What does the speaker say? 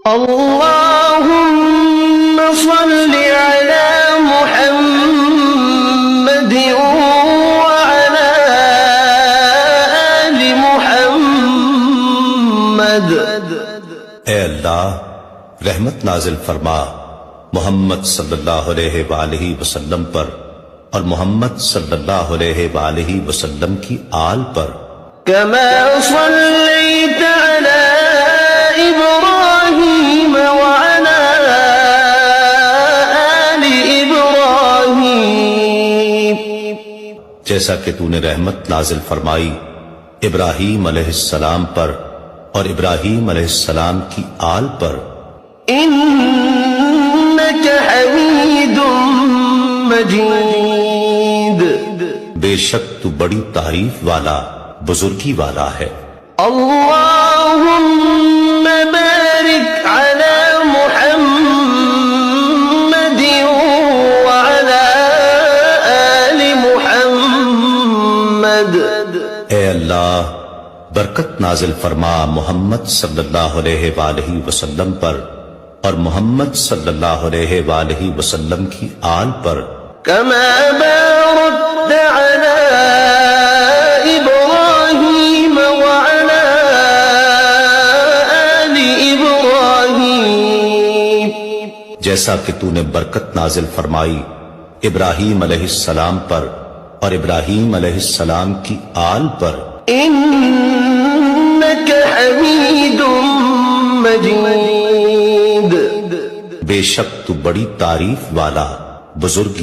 اللهم صل على محمد وعلى آل محمد۔ اے اللہ رحمت نازل فرما محمد صلی اللہ علیہ وآلہ وسلم پر اور محمد صلی اللہ علیہ وآلہ وسلم کی آل پر۔ كما صليت على إبراهيم وعلى آل إبراهيم، جیسا کہ تو نے رحمت نازل فرمائی ابراہیم علیہ السلام پر اور ابراہیم علیہ السلام کی آل پر۔ إنك حميد مجيد، بے شک تو بڑی تعریف والا بزرگی والا ہے۔ اللهم بارك على محمد وعلى آل محمد۔ اے اللہ برکت نازل فرما محمد صلی اللہ علیہ وآلہ وسلم پر اور محمد صلی اللہ علیہ وآلہ وسلم کی آل پر۔ كما باركت على إبراهيم وعلى آل إبراهيم، جیسا کہ تو نے برکت نازل فرمائی ابراہیم علیہ السلام پر اور ابراہیم علیہ السلام کی آل پر۔ إنك حميد مجيد، بے شک تو بڑی تعریف والا بزرگی